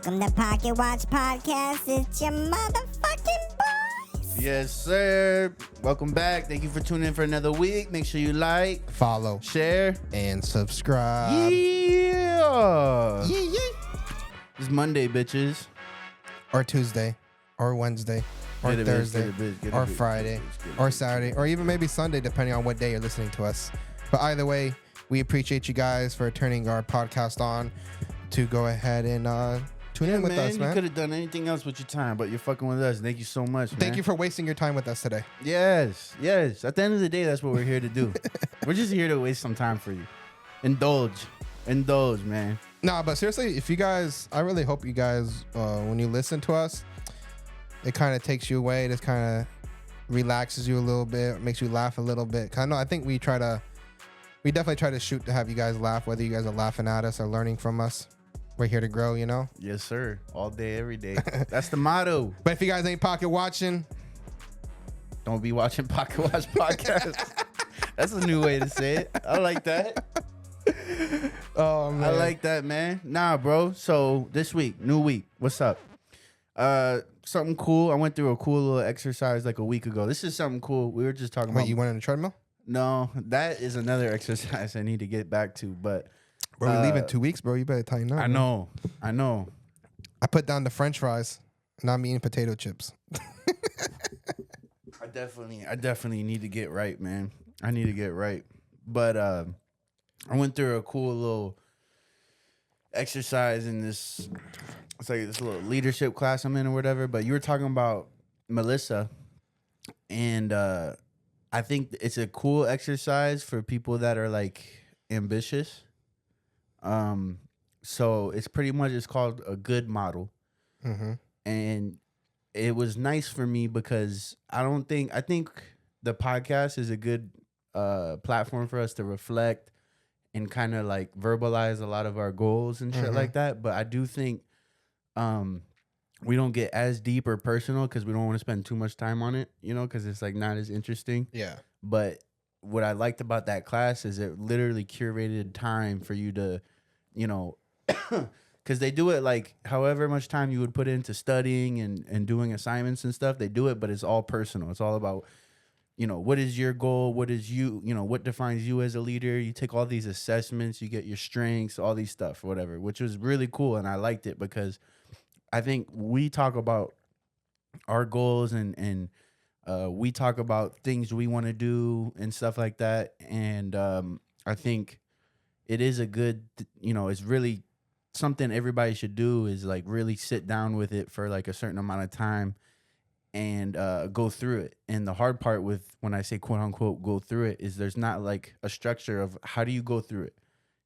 Welcome to Pocket Watch Podcast. It's your motherfucking boys. Yes, sir. Welcome back. Thank you for tuning in for another week. Make sure you like, follow, share, and subscribe. Yeah. Yeah. It's Monday, bitches. Or Tuesday, or Wednesday, or Get it, Thursday, bitch, get it, or bitch, Friday, get it, or bitch. Saturday, or even maybe Sunday, depending on what day you're listening to us. But either way, we appreciate you guys for turning our podcast on to go ahead and tune in with us, You man. could have done anything else with your time, but you're fucking with us. Thank you so much, man. Thank you for wasting your time with us today. Yes. At the end of the day, that's what we're here to do. We're just here to waste some time for you. Indulge, man. Nah, but seriously, if you guys, I really hope you guys, when you listen to us, it kind of takes you away. It kind of relaxes you a little bit, makes you laugh a little bit. I think we definitely try to shoot to have you guys laugh, whether you guys are laughing at us or learning from us. We're here to grow, you know? Yes, sir. All day, every day. That's the motto. But if you guys ain't pocket watching, Don't be watching Pocket Watch Podcast. That's a new way to say it. I like that. oh man, I like that, man. Nah, bro. So this week, new week. What's up? Something cool. I went through a cool little exercise like a week ago. This is something cool. We were just talking about. Wait, you went on a treadmill? No, that is another exercise I need to get back to. But Bro, we leave in 2 weeks, bro. You better tighten up. I know. I put down the French fries, and I'm eating potato chips. I definitely need to get right, man. I need to get right. But I went through a cool little exercise in this. It's like this little leadership class I'm in or whatever. But you were talking about Melissa, and I think it's a cool exercise for people that are like ambitious. So it's pretty much, it's called a good model. Mm-hmm. And it was nice for me because I think the podcast is a good platform for us to reflect and kind of like verbalize a lot of our goals and shit like that. But I do think we don't get as deep or personal because we don't want to spend too much time on it, you know, because it's like not as interesting. Yeah. But what I liked about that class is it literally curated time for you to, you know, because they do it like however much time you would put into studying and doing assignments and stuff, they do it, but it's all personal. It's all about, you know, what is your goal? What is you know, what defines you as a leader? You take all these assessments, you get your strengths, all these stuff, whatever, which was really cool. And I liked it because I think we talk about our goals and we talk about things we want to do and stuff like that. And I think it is a good, you know, it's really something everybody should do is like really sit down with it for like a certain amount of time and go through it. And the hard part with when I say quote unquote go through it is there's not like a structure of how do you go through it.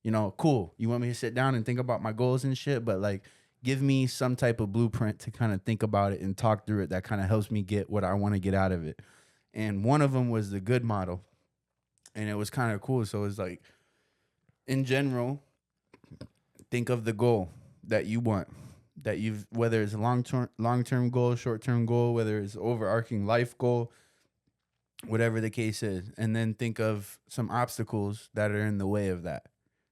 You know, cool. You want me to sit down and think about my goals and shit, but like give me some type of blueprint to kind of think about it and talk through it that kind of helps me get what I want to get out of it. And one of them was the good model. And it was kind of cool. So it's like, in general, think of the goal that you want, that you've, whether it's a long-term goal, short-term goal, whether it's overarching life goal, whatever the case is. And then think of some obstacles that are in the way of that.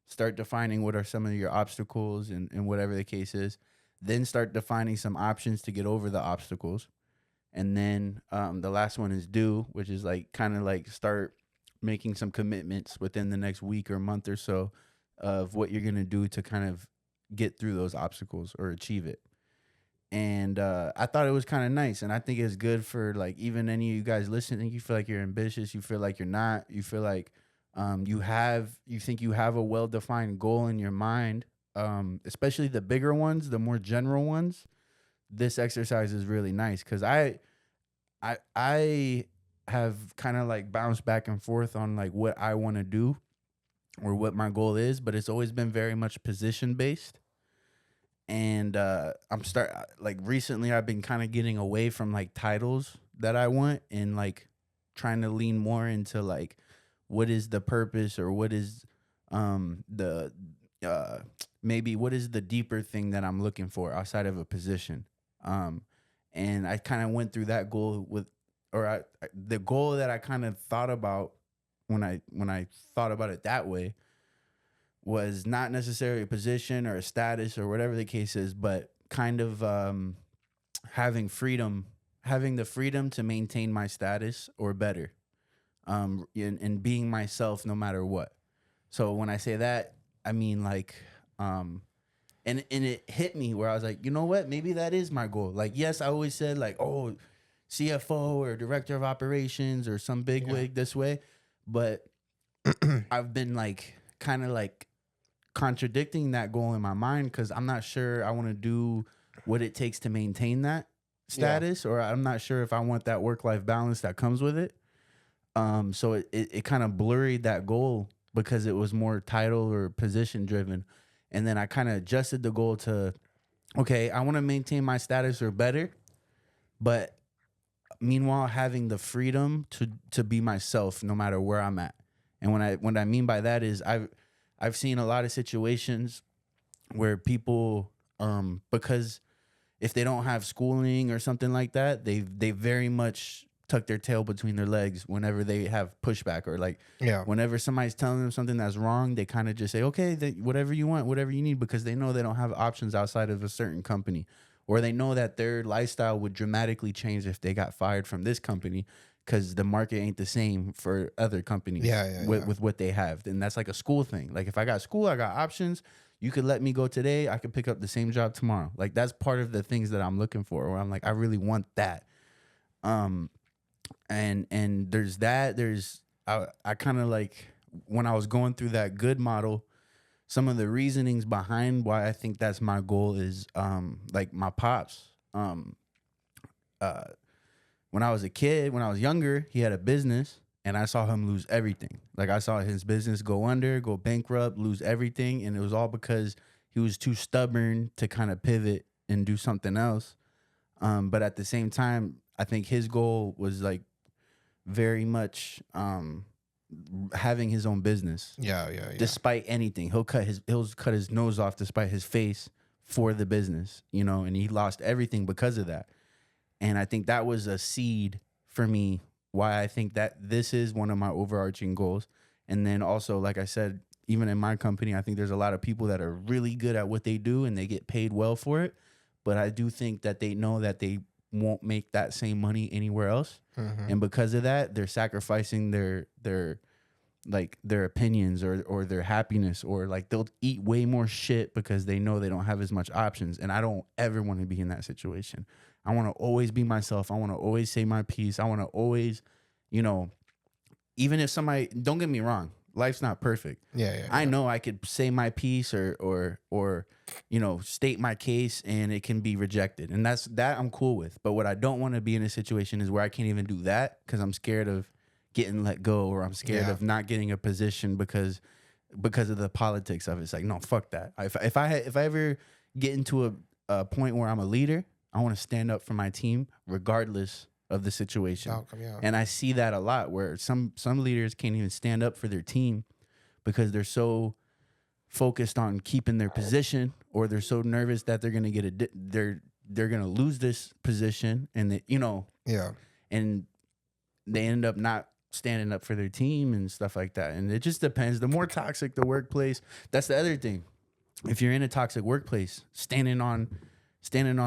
Start defining what are some of your obstacles and whatever the case is. Then start defining some options to get over the obstacles. And then the last one is do, which is like kind of like start making some commitments within the next week or month or so of what you're going to do to kind of get through those obstacles or achieve it. And I thought it was kind of nice. And I think it's good for like even any of you guys listening. You feel like you're ambitious. You feel like you're not. You feel like you think you have a well-defined goal in your mind, especially the bigger ones, the more general ones. This exercise is really nice because I have kind of like bounced back and forth on like what I want to do or what my goal is, but it's always been very much position based. And recently I've been kind of getting away from like titles that I want and like trying to lean more into like what is the purpose or what is maybe what is the deeper thing that I'm looking for outside of a position. And I kind of went through that goal the goal that I kind of thought about when I thought about it that way was not necessarily a position or a status or whatever the case is, but kind of having the freedom to maintain my status or better, and being myself no matter what. So when I say that, I mean like, and it hit me where I was like, you know what, maybe that is my goal. Like, yes, I always said like, oh, CFO or director of operations or some big wig this way, but I've been like kind of like contradicting that goal in my mind because I'm not sure I want to do what it takes to maintain that status, or I'm not sure if I want that work-life balance that comes with it. So it kind of blurred that goal because it was more title or position driven. And then I kind of adjusted the goal to, okay, I want to maintain my status or better, but meanwhile having the freedom to be myself no matter where I'm at. And what I mean by that is I've seen a lot of situations where people, because if they don't have schooling or something like that, they very much tuck their tail between their legs whenever they have pushback, or like whenever somebody's telling them something that's wrong, they kind of just say, okay, whatever you want, whatever you need, because they know they don't have options outside of a certain company, or they know that their lifestyle would dramatically change if they got fired from this company because the market ain't the same for other companies with what they have. And that's like a school thing. Like if I got school, I got options. You could let me go today. I could pick up the same job tomorrow. Like that's part of the things that I'm looking for, where I'm like, I really want that. And there's that. I kind of like, when I was going through that good model, some of the reasonings behind why I think that's my goal is like my pops. When I was a kid, when I was younger, he had a business and I saw him lose everything. Like I saw his business go under, go bankrupt, lose everything. And it was all because he was too stubborn to kind of pivot and do something else. But at the same time, I think his goal was like very much having his own business. Yeah. Despite anything, he'll cut his nose off despite his face for the business, you know, and he lost everything because of that. And I think that was a seed for me why I think that this is one of my overarching goals. And then also, like I said, even in my company, I think there's a lot of people that are really good at what they do and they get paid well for it. But I do think that they know that they won't make that same money anywhere else. Mm-hmm. And because of that, they're sacrificing their opinions or their happiness, or like they'll eat way more shit because they know they don't have as much options. And I don't ever want to be in that situation. I want to always be myself. I want to always say my piece. I want to always, you know, even if somebody, don't get me wrong, life's not perfect. I know I could say my piece or you know, state my case and it can be rejected. And that I'm cool with. But what I don't want to be in a situation is where I can't even do that because I'm scared of getting let go, or I'm scared of not getting a position because of the politics of it. It's like, no, fuck that. If I ever get into a point where I'm a leader, I want to stand up for my team regardless of the situation. And I see that a lot where some leaders can't even stand up for their team because they're so focused on keeping their position, or they're so nervous that they're going to they're going to lose this position, and they, you know, and they end up not standing up for their team and stuff like that. And it just depends. The more toxic the workplace, that's the other thing. If you're in a toxic workplace, standing on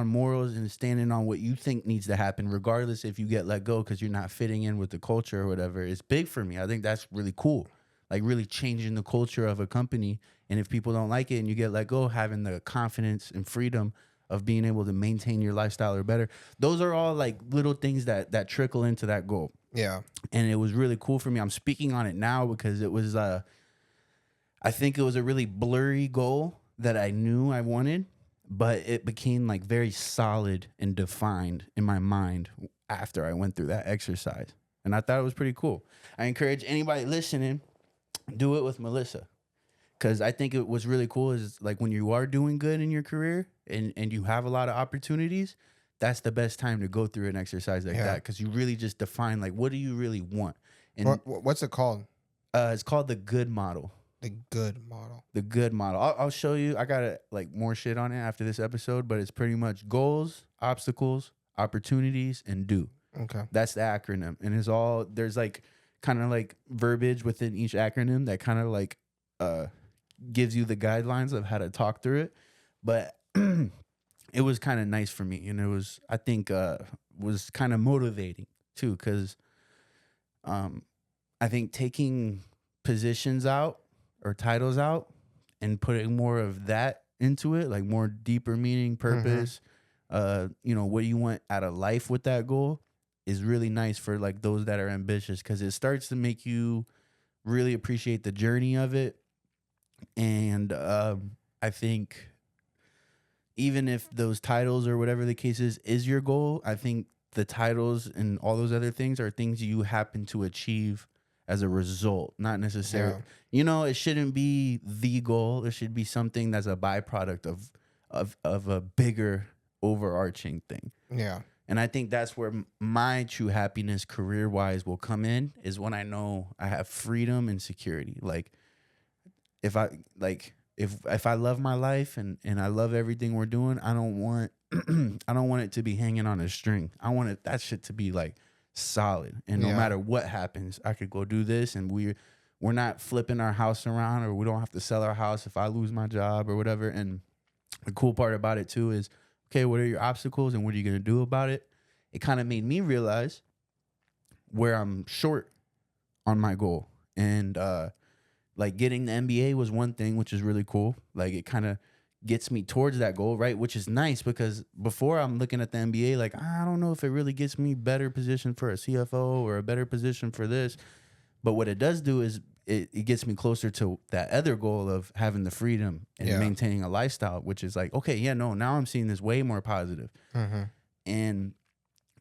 morals and standing on what you think needs to happen, regardless if you get let go because you're not fitting in with the culture or whatever, is big for me. I think that's really cool. Like really changing the culture of a company. And if people don't like it and you get let go, having the confidence and freedom of being able to maintain your lifestyle or better. Those are all like little things that trickle into that goal. Yeah. And it was really cool for me. I'm speaking on it now because it was, I think it was a really blurry goal that I knew I wanted, but it became like very solid and defined in my mind after I went through that exercise. And I thought it was pretty cool. I encourage anybody listening, do it with Melissa. Because I think it was really cool is like when you are doing good in your career and you have a lot of opportunities, that's the best time to go through an exercise like that. Because you really just define like, what do you really want? And what's it called? It's called the GOOD model. The GOOD model. The GOOD model. I'll show you. I got like more shit on it after this episode, but it's pretty much goals, obstacles, opportunities, and do. Okay. That's the acronym. And it's all, there's like kind of like verbiage within each acronym that kind of like gives you the guidelines of how to talk through it. But it was kind of nice for me, and it was, I think, was kind of motivating too, because I think taking positions out or titles out and putting more of that into it, like more deeper meaning, purpose, you know, what you want out of life with that goal, is really nice for like those that are ambitious, because it starts to make you really appreciate the journey of it. And I think even if those titles or whatever the case is your goal, I think the titles and all those other things are things you happen to achieve as a result, not necessarily. Yeah. You know, it shouldn't be the goal. It should be something that's a byproduct of a bigger overarching thing. Yeah. And I think that's where my true happiness career-wise will come in, is when I know I have freedom and security. Like if I love my life and I love everything we're doing, I don't want I don't want it to be hanging on a string. I want that shit to be like solid. And no matter what happens, I could go do this, and we're not flipping our house around, or we don't have to sell our house if I lose my job or whatever. And the cool part about it too is, okay, what are your obstacles and what are you going to do about it? It kind of made me realize where I'm short on my goal. And like getting the MBA was one thing, which is really cool. Like it kind of gets me towards that goal, right? Which is nice, because before I'm looking at the MBA, like, I don't know if it really gets me better position for a CFO or a better position for this. But what it does do is it gets me closer to that other goal of having the freedom and maintaining a lifestyle, which is like, okay, now I'm seeing this way more positive. And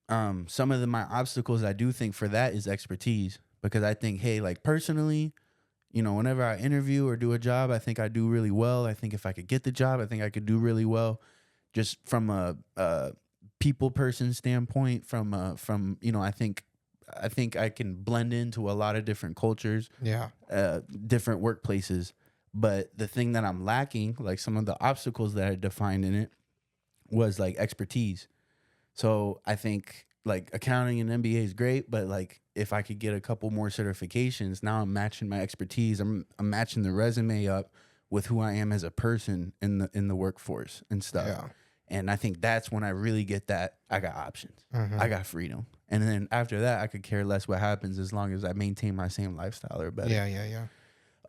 some of my obstacles, I do think for that is expertise, because I think, hey, like personally, you know, whenever I interview or do a job, I think I do really well. I think if I could get the job, I think I could do really well, just from a people person standpoint, from you know, I think I can blend into a lot of different cultures, different workplaces. But the thing that I'm lacking, like some of the obstacles that I defined in it, was like expertise. So I think like accounting and MBA is great, but like if I could get a couple more certifications, now I'm matching my expertise. I'm matching the resume up with who I am as a person in the workforce and stuff. Yeah. And I think that's when I really get that I got options. I got freedom. And then after that, I could care less what happens as long as I maintain my same lifestyle or better. Yeah.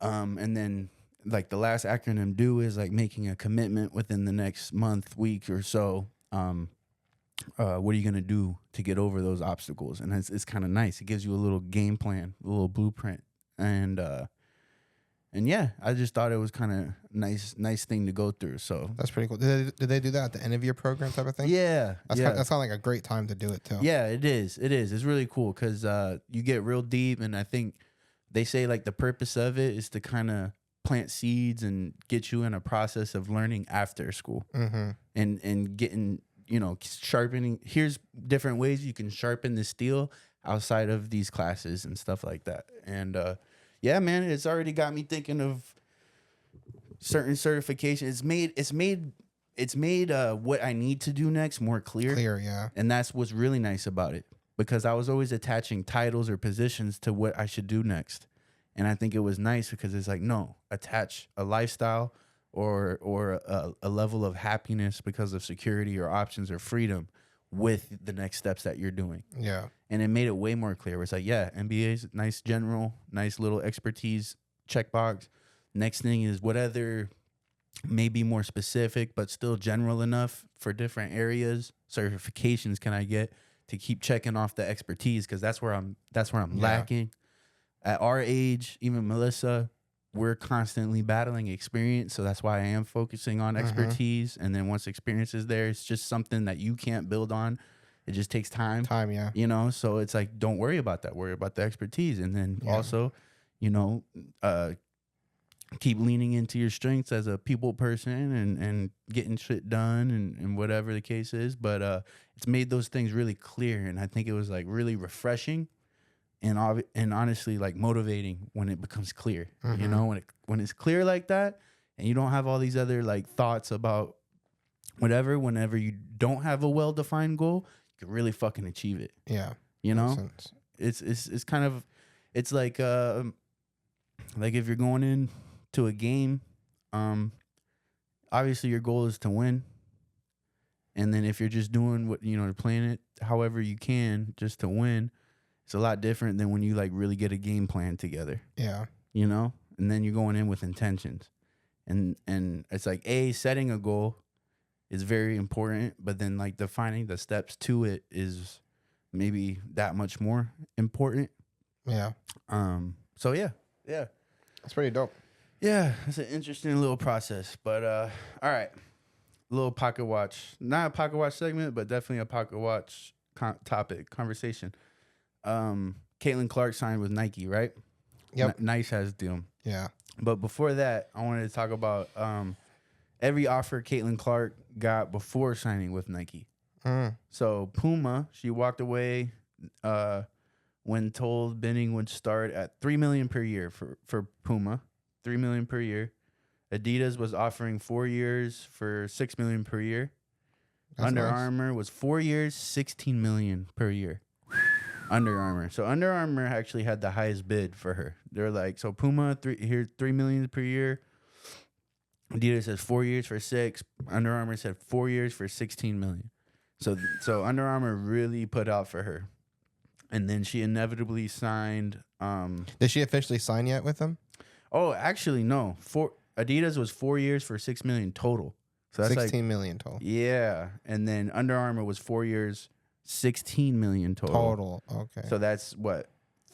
And then like the last acronym DO is like making a commitment within the next month, week or so. What are you going to do to get over those obstacles? And it's kind of nice. It gives you a little game plan, a little blueprint. And yeah, I just thought it was kind of nice thing to go through. So that's pretty cool. Did they do that at the end of your program type of thing? Yeah. That's kind of like a great time to do it too. Yeah, it is. It's really cool because you get real deep. And I think they say like the purpose of it is to kind of plant seeds and get you in a process of learning after school and getting, you know, sharpening. Here's different ways you can sharpen the steel outside of these classes and stuff like that. And yeah, man, it's already got me thinking of certain certifications. It's made what I need to do next more clear. Yeah. And that's what's really nice about it, because I was always attaching titles or positions to what I should do next. And I think it was nice because it's like, no, attach a lifestyle or a level of happiness because of security or options or freedom with the next steps that you're doing. Yeah. And it made it way more clear. It's like, yeah, MBA's nice general, nice little expertise checkbox. Next thing is what other maybe more specific but still general enough for different areas certifications can I get to keep checking off the expertise, because that's where I'm lacking. At our age, even Melissa, we're constantly battling experience. So that's why I am focusing on expertise. And then once experience is there, it's just something that you can't build on. It just takes time. Yeah. You know, so it's like, don't worry about that. Worry about the expertise. And then also, you know, keep leaning into your strengths as a people person and getting shit done and whatever the case is. But it's made those things really clear. And I think it was like really refreshing and honestly like motivating when it becomes clear. You know, when it's clear like that and you don't have all these other like thoughts about whatever, whenever you don't have a well-defined goal, you can really fucking achieve it. Yeah. You know, it's kind of, it's like if you're going in to a game, obviously your goal is to win. And then if you're just doing what, playing it however you can just to win, it's a lot different than when you like really get a game plan together. Yeah. And then you're going in with intentions. And it's like, setting a goal is very important, but then like defining the steps to it is maybe that much more important. Yeah. So yeah. That's pretty dope. Yeah, it's an interesting little process. But all right. Little pocket watch. Not a pocket watch segment, but definitely a pocket watch conversation. Caitlin Clark signed with Nike, right? Yep. Nice has deal. Yeah. But before that, I wanted to talk about every offer Caitlin Clark got before signing with Nike. So Puma, she walked away when told bidding would start at $3 million per year for Puma, $3 million per year. Adidas was offering 4 years for $6 million per year. That's Under nice. Armour was 4 years, $16 million per year. Under Armour. So Under Armour actually had the highest bid for her. They're like, so Puma, $3 million per year. Adidas says 4 years for 6. Under Armour said 4 years for $16 million. So Under Armour really put out for her. And then she inevitably signed. Did she officially sign yet with them? Oh, actually, no. Adidas was 4 years for $6 million total. So that's 16 million total. Yeah. And then Under Armour was 4 years, $16 million total. Okay. So that's what,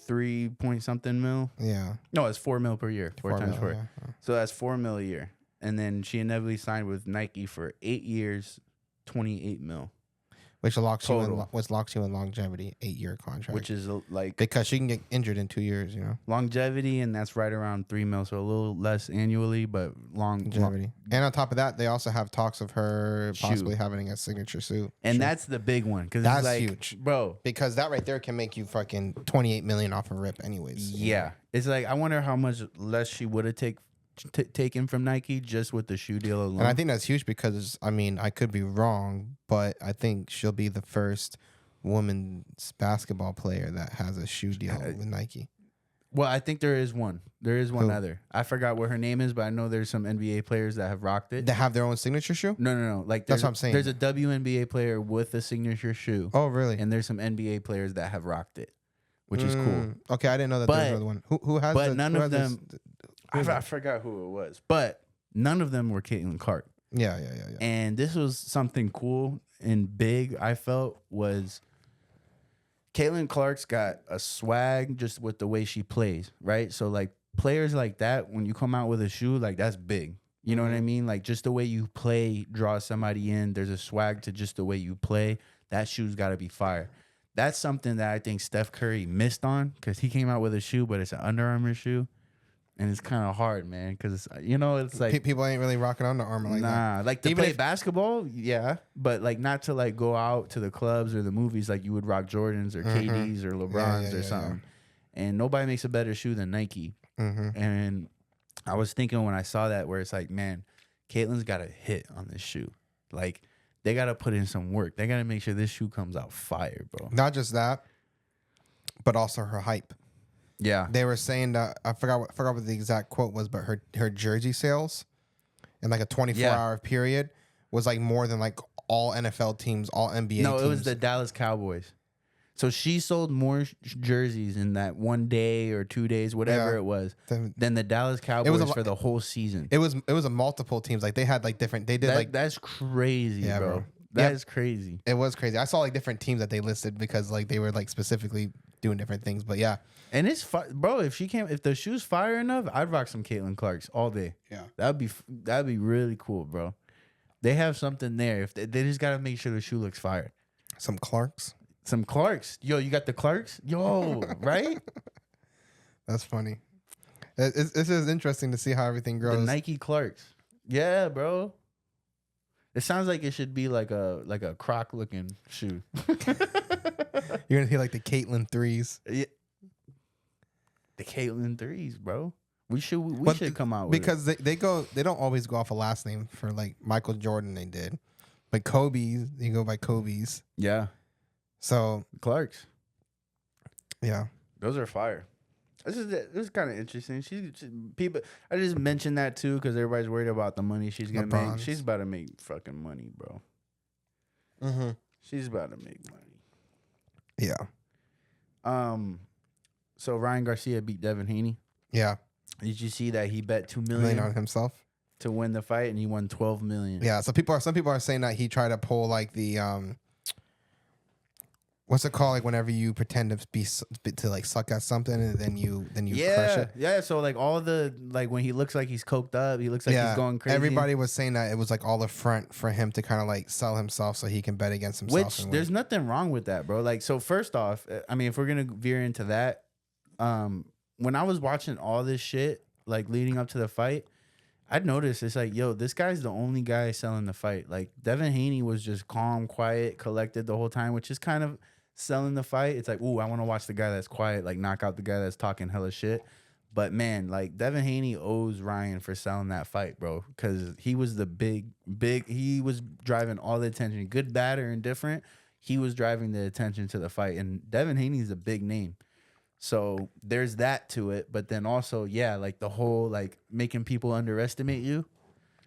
3 point something mil? Yeah. No, it's $4 million per year. 4 times 4. Yeah. So that's $4 million a year. And then she inevitably signed with Nike for 8 years, $28 million. Which locks you Total. in longevity, 8-year contract. Which is like because she can get injured in 2 years, longevity, and that's right around $3 million, so a little less annually, but longevity. And on top of that, they also have talks of her possibly having a signature suit. And that's the big one, because that's it's like, huge, bro. Because that right there can make you fucking $28 million off a rip, anyways. Yeah, it's like I wonder how much less she would have taken from Nike just with the shoe deal alone. And I think that's huge because I could be wrong, but I think she'll be the first women's basketball player that has a shoe deal with Nike. Well, I think there is one. There is one Who? other. I forgot what her name is, but I know there's some NBA players that have rocked it. They have their own signature shoe? No. Like That's what I'm saying. There's a WNBA player with a signature shoe. Oh, really? And there's some NBA players that have rocked it, which is cool. Okay, I didn't know that there was another one. Who has? But the, none who of has them. I forgot who it was, but none of them were Caitlin Clark. Yeah. And this was something cool and big. I felt was Caitlin Clark's got a swag just with the way she plays, right? So like players like that, when you come out with a shoe, like that's big. You know what I mean? Like just the way you play draws somebody in. There's a swag to just the way you play. That shoe's got to be fire. That's something that I think Steph Curry missed on because he came out with a shoe, but it's an Under Armour shoe. And it's kind of hard, man, because it's like people ain't really rocking Under Armour like that. Nah, like to play basketball, yeah, but like not to like go out to the clubs or the movies like you would rock Jordans or KDs or LeBrons or something. And nobody makes a better shoe than Nike. And I was thinking when I saw that, where it's like, man, Caitlin's got a hit on this shoe. Like they got to put in some work. They got to make sure this shoe comes out fire, bro. Not just that, but also her hype. Yeah, they were saying that I forgot what the exact quote was, but her jersey sales in like a 24-hour period was like more than like all NFL teams, all NBA teams. No, it was the Dallas Cowboys. So she sold more jerseys in that 1 day or 2 days, whatever it was, than the Dallas Cowboys for the whole season. It was a multiple teams. Like they had like different. They did that's crazy, bro. That is crazy. It was crazy. I saw like different teams that they listed because like they were like specifically doing different things. But yeah. And it's bro. If the shoe's fire enough, I'd rock some Caitlin Clarks all day. Yeah, that'd be really cool, bro. They have something there. If they just gotta make sure the shoe looks fire. Some Clarks. Yo, you got the Clarks? Yo, right? That's funny. This is interesting to see how everything grows. The Nike Clarks. Yeah, bro. It sounds like it should be like a Croc looking shoe. You're gonna see like the Caitlin 3s. Yeah. The Caitlin 3s, bro. We should come out with because they don't always go off a last name. For like Michael Jordan, they did, but Kobe's they go by Kobe's. Yeah. So Clarks. Yeah. Those are fire. This is kind of interesting. People. I just mentioned that too because everybody's worried about the money she's gonna make. She's about to make fucking money, bro. Mm-hmm. She's about to make money. Yeah. So Ryan Garcia beat Devin Haney. Yeah. Did you see that he bet $2 Million million on himself to win the fight, and he won $12 million? Yeah. So some people are saying that he tried to pull like the what's it called? Like whenever you pretend to like suck at something and then you crush it. Yeah. So like all the like when he looks like he's coked up, he looks like he's going crazy. Everybody was saying that it was like all the front for him to kind of like sell himself so he can bet against himself. Which there's nothing wrong with that, bro. Like, so first off, I mean, if we're gonna veer into that, when I was watching all this shit like leading up to the fight, I'd noticed it's like, yo, this guy's the only guy selling the fight. Like Devin Haney was just calm, quiet, collected the whole time, which is kind of selling the fight. It's like, ooh, I want to watch the guy that's quiet, like knock out the guy that's talking hella shit. But man, like Devin Haney owes Ryan for selling that fight, bro, because he was the big. He was driving all the attention, good, bad, or indifferent. He was driving the attention to the fight, and Devin Haney's a big name. So there's that to it. But then also, yeah, like the whole like making people underestimate you.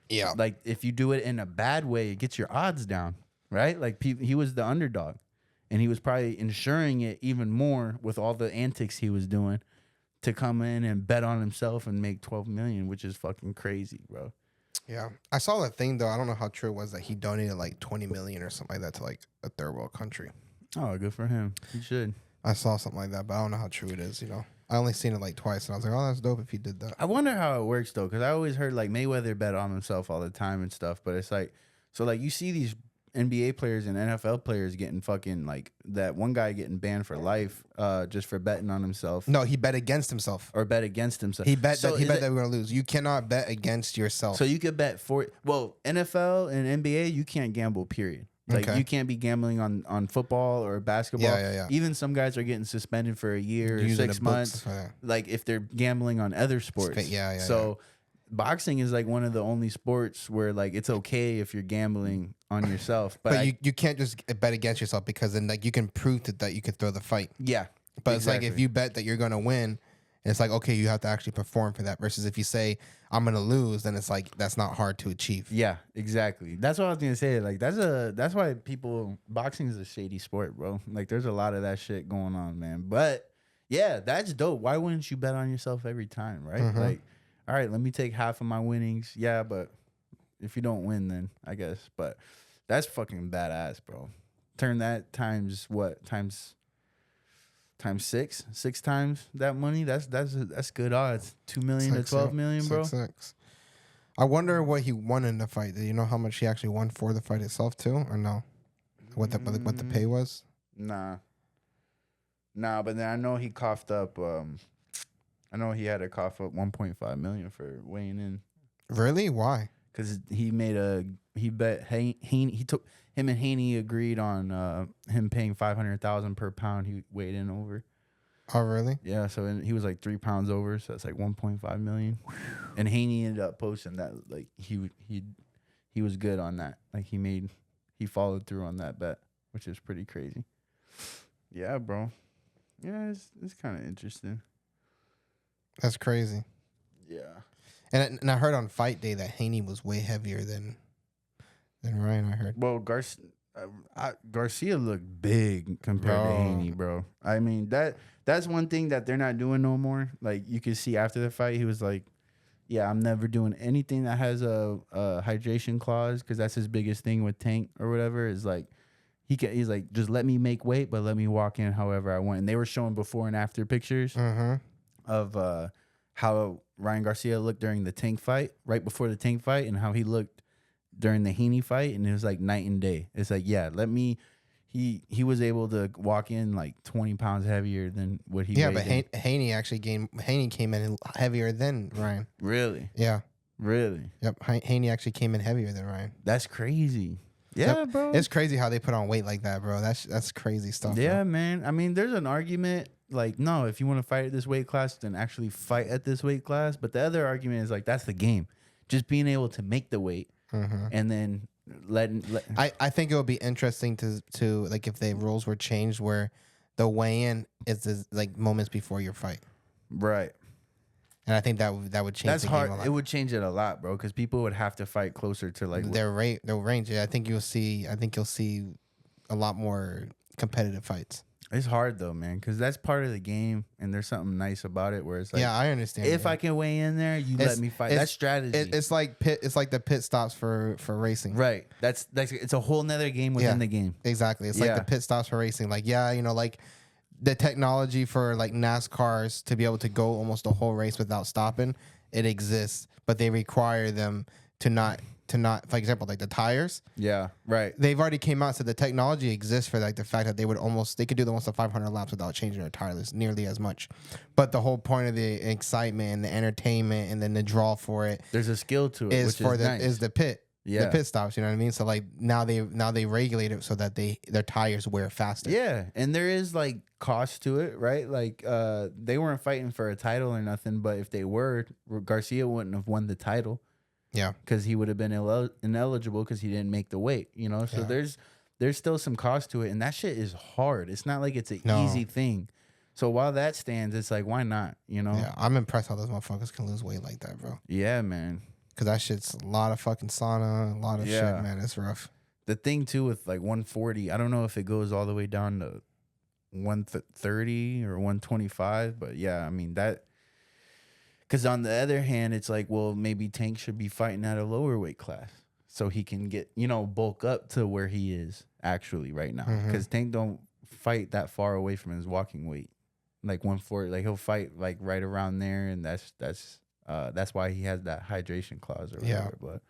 Yeah. Like if you do it in a bad way, it gets your odds down, right? Like he was the underdog, and he was probably ensuring it even more with all the antics he was doing to come in and bet on himself and make $12 million, which is fucking crazy, bro. Yeah. I saw that thing though. I don't know how true it was that he donated like 20 million or something like that to like a third world country. Oh, good for him. He should. I saw something like that, but I don't know how true it is, you know. I only seen it like twice and I was like, oh, that's dope if he did that. I wonder how it works though, because I always heard like Mayweather bet on himself all the time and stuff, but it's like, so like you see these NBA players and NFL players getting fucking like that one guy getting banned for life just for betting on himself. No, he bet against himself. Or bet against himself. He bet that we're gonna lose. You cannot bet against yourself. So you could bet for NFL and NBA, you can't gamble, period. Like you can't be gambling on football or basketball. Yeah. Even some guys are getting suspended for a year or 6 months. Like if they're gambling on other sports. So boxing is like one of the only sports where like it's okay if you're gambling on yourself. But you can't just bet against yourself because then like you can prove that you could throw the fight. Yeah. But it's like if you bet that you're gonna win, it's like, okay, you have to actually perform for that. Versus if you say I'm gonna lose, then it's like that's not hard to achieve. Yeah, exactly. That's what I was gonna say. Like that's why boxing is a shady sport, bro. Like there's a lot of that shit going on, man. But yeah, that's dope. Why wouldn't you bet on yourself every time, right? Mm-hmm. Like, all right, let me take half of my winnings. Yeah, but if you don't win, then I guess. But that's fucking badass, bro. Turn that times what? Times 6 times that money. That's good odds. 2 million to 12 million, bro. 6. I wonder what he won in the fight. Do you know how much he actually won for the fight itself too, or no? What the pay was? Nah. But then I know he coughed up. I know he had to cough up 1.5 million for weighing in. Really? Why? Because he bet him and Haney agreed on him paying 500,000 per pound he weighed in over. Oh, really? Yeah, so he was like 3 pounds over, so that's like 1.5 million. And Haney ended up posting that like he was good on that. Like he followed through on that bet, which is pretty crazy. Yeah, bro. Yeah, it's kind of interesting. That's crazy. Yeah. And I heard on fight day that Haney was way heavier than Ryan. I heard. Well, Garcia looked big compared to Haney, bro. I mean that's one thing that they're not doing no more. Like you could see after the fight, he was like, "Yeah, I'm never doing anything that has a hydration clause," because that's his biggest thing with Tank or whatever. Is like he's like, just let me make weight, but let me walk in however I want. And they were showing before and after pictures of how Ryan Garcia looked during the Tank fight, right before the Tank fight, and how he looked during the Haney fight, and it was like night and day. It's like, yeah, he was able to walk in like 20 pounds heavier than what he weighed. But Haney came in heavier than Ryan. Really? Yeah. Really? Yep. Haney actually came in heavier than Ryan. That's crazy. Yeah, yep. bro. It's crazy how they put on weight like that, bro. That's crazy stuff. Yeah, bro. man. I mean, there's an argument like, no, if you want to fight at this weight class, then actually fight at this weight class. But the other argument is like, that's the game. Just being able to make the weight and then I think it would be interesting to like if the rules were changed where the weigh-in is like moments before your fight. Right. And I think that would change That's the hard. game a lot. It would change it a lot, bro, because people would have to fight closer to like Their range. I think you'll see a lot more competitive fights. It's hard though, man, because that's part of the game, and there's something nice about it where it's like, Yeah, I understand. if I can weigh in there, you let me fight. That's strategy. It's like the pit stops for racing. Right. That's it's a whole nother game within the game. Exactly. It's like the pit stops for racing. Like, yeah, you know, like the technology for like NASCARs to be able to go almost a whole race without stopping, it exists, but they require them to not, for example, like the tires. Yeah, right. They've already came out, so the technology exists for like the fact that they could do almost 500 laps without changing their tires nearly as much. But the whole point of the excitement and the entertainment and then the draw for it, there's a skill to it, is the pit. Yeah. The pit stops, you know what I mean? So like now they regulate it so that their tires wear faster. Yeah, and there is like cost to it, right? Like they weren't fighting for a title or nothing, but if they were, Garcia wouldn't have won the title. Yeah, because he would have been ineligible because he didn't make the weight, you know. So there's still some cost to it, and that shit is hard. It's not like it's an easy thing. So while that stands, it's like, why not, you know? Yeah, I'm impressed how those motherfuckers can lose weight like that, bro. Yeah, man. Because that shit's a lot of fucking sauna, a lot of shit, man. It's rough. The thing too with like 140, I don't know if it goes all the way down to 130 or 125, but yeah, I mean that. Because on the other hand, it's like, well, maybe Tank should be fighting at a lower weight class so he can get, you know, bulk up to where he is actually right now. Because Tank don't fight that far away from his walking weight, like 140. Like he'll fight like right around there, and that's why he has that hydration clause or whatever. But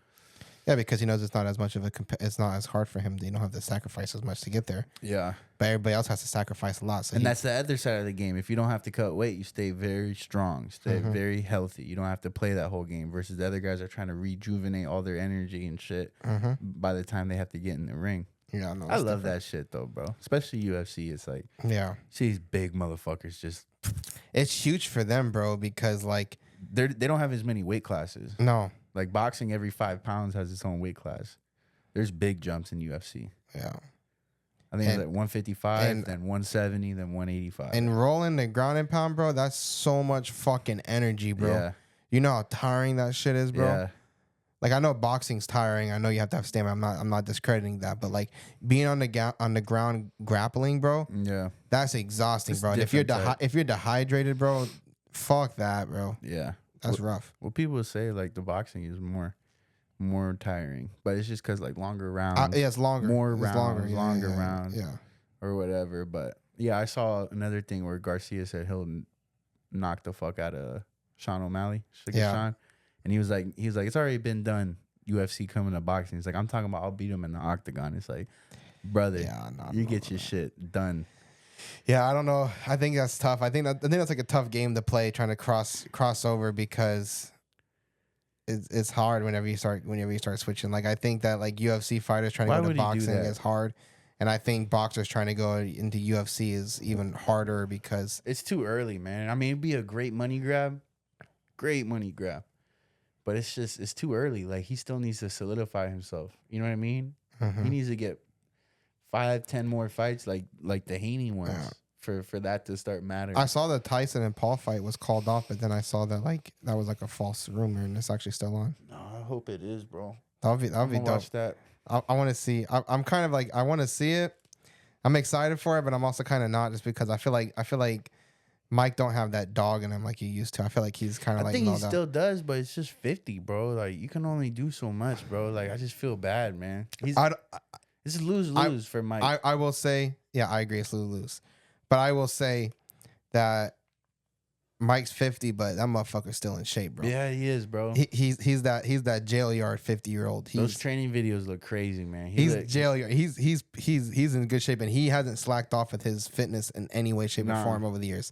yeah, because he knows it's not as much of it's not as hard for him. They don't have to sacrifice as much to get there. Yeah, but everybody else has to sacrifice a lot. So that's the other side of the game. If you don't have to cut weight, you stay very strong, stay very healthy. You don't have to play that whole game. Versus the other guys are trying to rejuvenate all their energy and shit by the time they have to get in the ring. Yeah, no, I love that shit though, bro. Especially UFC. It's like, see these big motherfuckers just. It's huge for them, bro, because like they don't have as many weight classes. No. Like boxing, every 5 pounds has its own weight class. There's big jumps in UFC. Yeah. I think it's like 155, then 170, then 185. And rolling the ground and pound, bro, that's so much fucking energy, bro. Yeah. You know how tiring that shit is, bro? Yeah. Like, I know boxing's tiring. I know you have to have stamina. I'm not discrediting that, but like being on the ground grappling, bro. Yeah. That's exhausting, It's bro. And if you're dehydrated, bro, fuck that, bro. Yeah. That's rough. Well, people say like the boxing is more tiring, but it's just because like longer rounds. Yeah, it's longer. More it's rounds, longer rounds. Yeah. Or whatever. But yeah, I saw another thing where Garcia said he'll knock the fuck out of Sean O'Malley. Sean. And he was like, it's already been done. UFC coming to boxing. He's like, I'm talking about I'll beat him in the octagon. It's like, brother, you get your shit done. Yeah, I don't know. I think that's tough. I think that's like a tough game to play, trying to cross over, because it's hard whenever you start switching. Like, I think that like UFC fighters trying to go to boxing is hard, and I think boxers trying to go into UFC is even harder because it's too early, man. I mean, it'd be a great money grab, but it's too early. Like, he still needs to solidify himself. You know what I mean? He needs to get 5-10 more fights like the Haney ones for that to start mattering. I saw the Tyson and Paul fight was called off, but then I saw that like that was like a false rumor and it's actually still on. No, I hope it is, bro. That'll be dope. Watch that. I want to see. I'm kind of like, I want to see it. I'm excited for it, but I'm also kind of not, just because I feel like Mike don't have that dog in him like he used to. I feel like he's kind of like. I think he still does, but it's just 50, bro. Like, you can only do so much, bro. Like, I just feel bad, man. This is lose for Mike. I will say, yeah, I agree, it's lose. But I will say that Mike's 50, but that motherfucker's still in shape, bro. Yeah, he is, bro. He's that jail yard 50-year-old. Those training videos look crazy, man. He's jail yard. He's in good shape, and he hasn't slacked off with his fitness in any way, shape, or form over the years.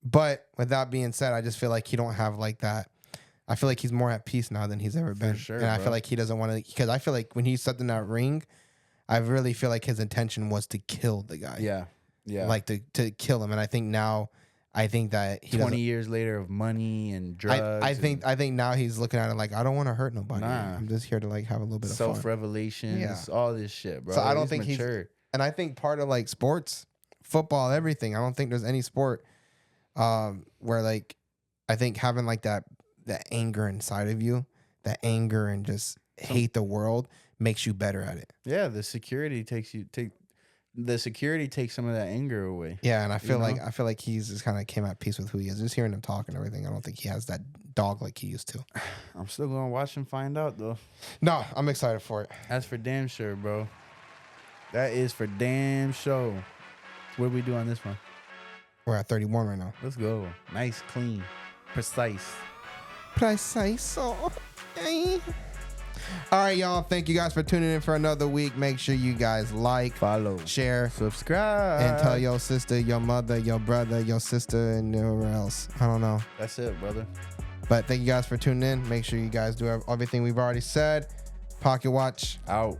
But with that being said, I just feel like he don't have like that. I feel like he's more at peace now than he's ever been. For sure, and I feel like he doesn't want to, because I feel like when he stepped in that ring, I really feel like his intention was to kill the guy. Yeah. Yeah. Like to kill him. And I think that he 20 years later of money and drugs. I think now he's looking at it like, I don't want to hurt nobody. I'm just here to like have a little bit of self-revelations, all this shit, bro. So I don't think he's mature. And I think part of like sports, football, everything, I don't think there's any sport where like I think having like that anger inside of you, that anger and just hate the world makes you better at it. Yeah, the security takes some of that anger away. Yeah, and I feel like he's just kind of came at peace with who he is. Just hearing him talk and everything, I don't think he has that dog like he used to. I'm still gonna watch and find out though. No, I'm excited for it. That's for damn sure, bro. That is for damn sure. What do we do on this one? We're at 31 right now. Let's go. Nice, clean, precise. Oh, eh. All right, y'all. Thank you guys for tuning in for another week. Make sure you guys like, follow, share, subscribe, and tell your sister, your mother, your brother, your sister, and whoever else. I don't know. That's it, brother. But thank you guys for tuning in. Make sure you guys do everything we've already said. Pocket Watch out.